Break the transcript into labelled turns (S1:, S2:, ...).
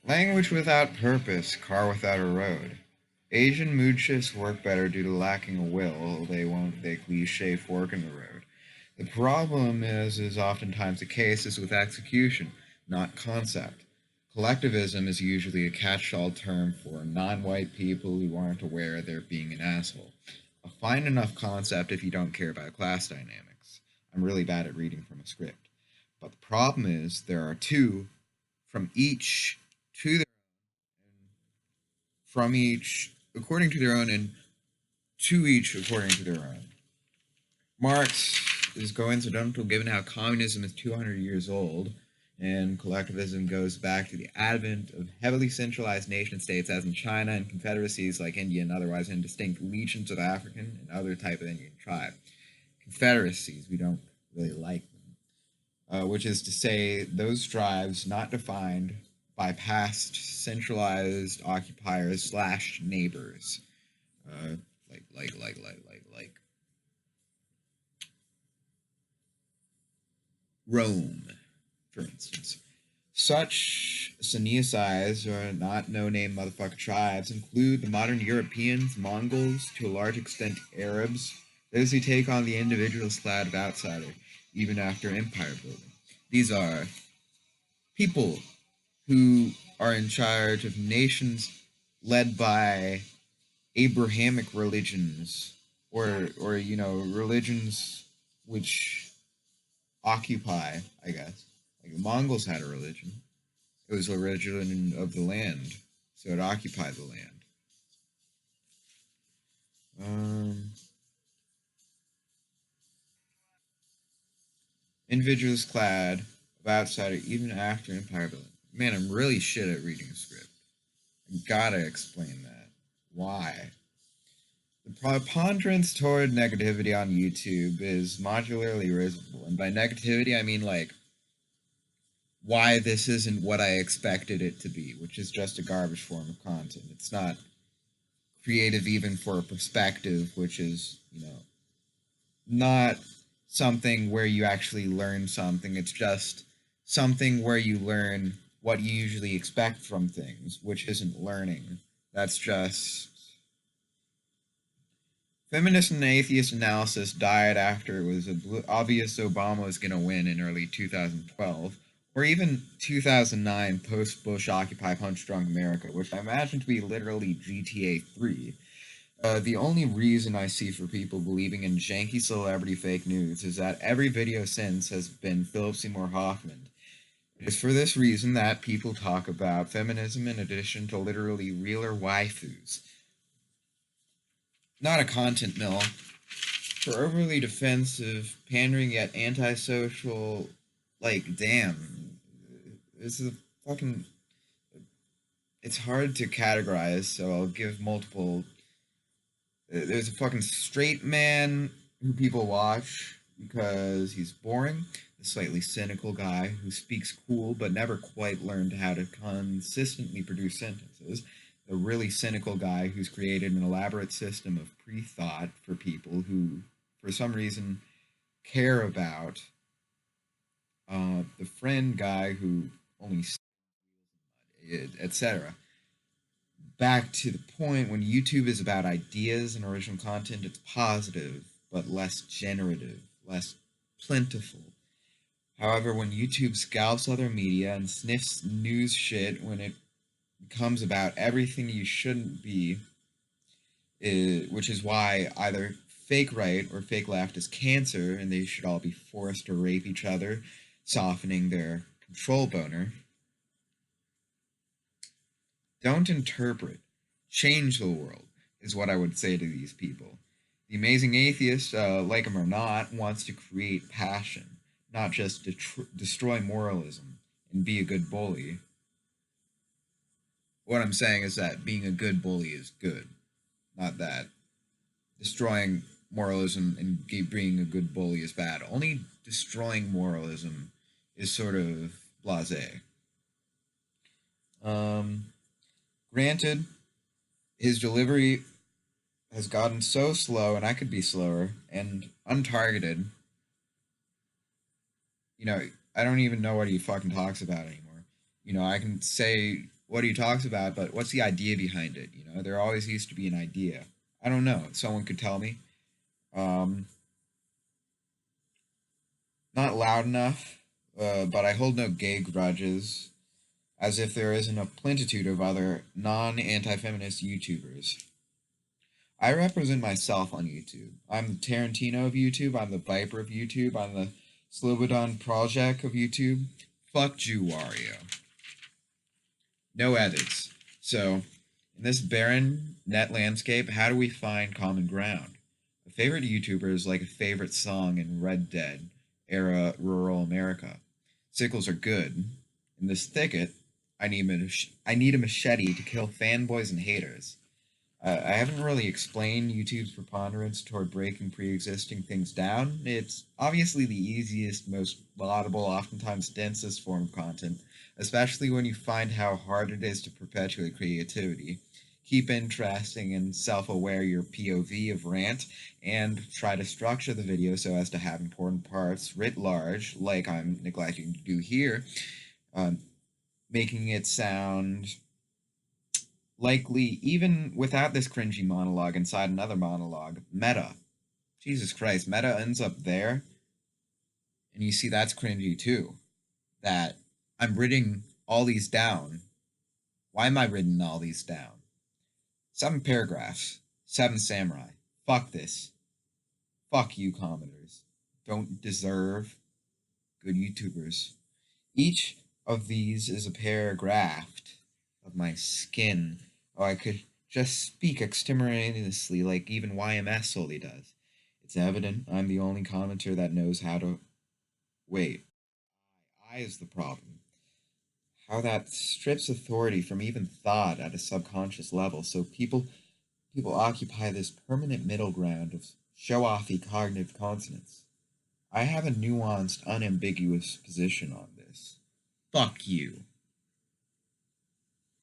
S1: Language without purpose, car without a road. Asian mood shifts work better due to lacking a will. They cliche fork in the road. The problem is oftentimes the case is with execution, not concept. Collectivism is usually a catch-all term for non-white people who aren't aware they're being an asshole. A fine enough concept if you don't care about class dynamics. I'm really bad at reading from a script. But the problem is there are two from each to their from each according to their own and to each according to their own. Marx is coincidental given how communism is 200 years old and collectivism goes back to the advent of heavily centralized nation states as in China and confederacies like India and otherwise indistinct legions of African and other type of Indian tribe. Confederacies, we don't really like them, which is to say those tribes not defined by past centralized occupiers slash neighbors, uh, like Rome, for instance. Such Saniacized or not no name motherfucker tribes include the modern Europeans, Mongols, to a large extent Arabs, those who take on the individualist cloud of outsider, even after empire building. These are people who are in charge of nations led by Abrahamic religions or religions which occupy, I guess. Like the Mongols had a religion. It was a religion of the land, so it occupied the land. Um, Individuals clad of outsider even after empire building. Man, I'm really shit at reading a script. I gotta explain that. Why? The preponderance toward negativity on YouTube is modularly risible, and by negativity I mean like why this isn't what I expected it to be, which is just a garbage form of content. It's not creative even for a perspective, which is, not something where you actually learn something. It's just something where you learn what you usually expect from things, which isn't learning. That's just feminist and atheist analysis died after it was obvious Obama was going to win in early 2012, or even 2009 post Bush Occupy Punch Drunk America, which I imagine to be literally GTA 3. The only reason I see for people believing in janky celebrity fake news is that every video since has been Philip Seymour Hoffman. It is for this reason that people talk about feminism in addition to literally realer waifus. Not a content mill. For overly defensive, pandering yet antisocial, like, damn. This is a fucking. It's hard to categorize, so I'll give multiple. There's a fucking straight man who people watch because he's boring. A slightly cynical guy who speaks cool but never quite learned how to consistently produce sentences. A really cynical guy who's created an elaborate system of pre thought for people who, for some reason, care about the friend guy who only, etc. Back to the point, when YouTube is about ideas and original content, it's positive but less generative, less plentiful. However, when YouTube scalps other media and sniffs news shit when it becomes about everything you shouldn't be, which is why either fake right or fake left is cancer and they should all be forced to rape each other, softening their control boner. Don't interpret, change the world, is what I would say to these people. The amazing atheist, like him or not, wants to create passion, not just destroy moralism and be a good bully. What I'm saying is that being a good bully is good, not that destroying moralism and being a good bully is bad. Only destroying moralism is sort of blasé. Um, Granted, his delivery has gotten so slow, and I could be slower and untargeted. You know, I don't even know what he fucking talks about anymore. I can say what he talks about, but what's the idea behind it? You know, there always used to be an idea. I don't know. Someone could tell me. Um, Not loud enough, but I hold no gay grudges, as if there isn't a plentitude of other non anti feminist YouTubers. I represent myself on YouTube. I'm the Tarantino of YouTube, I'm the Viper of YouTube, I'm the Slobodan Project of YouTube. Fuck Jew Wario. No edits. So, in this barren net landscape, how do we find common ground? A favorite YouTuber is like a favorite song in Red Dead era rural America. Sickles are good. In this thicket, I need a machete to kill fanboys and haters. I haven't really explained YouTube's preponderance toward breaking pre-existing things down. It's obviously the easiest, most laudable, oftentimes densest form of content, especially when you find how hard it is to perpetuate creativity. Keep interesting and self-aware your POV of rant, and try to structure the video so as to have important parts writ large, like I'm neglecting to do here, um, making it sound likely even without this cringy monologue inside another monologue. Meta. Jesus Christ, meta ends up there, and you see that's cringy too. That I'm writing all these down. Why am I writing all these down? 7 paragraphs. 7 samurai. Fuck this. Fuck you, commenters. Don't deserve good YouTubers. Each of these is a paragraph of my skin. Oh, I could just speak extemporaneously like even YMS solely does. It's evident I'm the only commenter that knows how to. Wait, I is the problem. How that strips authority from even thought at a subconscious level, so people occupy this permanent middle ground of show-offy cognitive consonance. I have a nuanced, unambiguous position on this. Fuck you.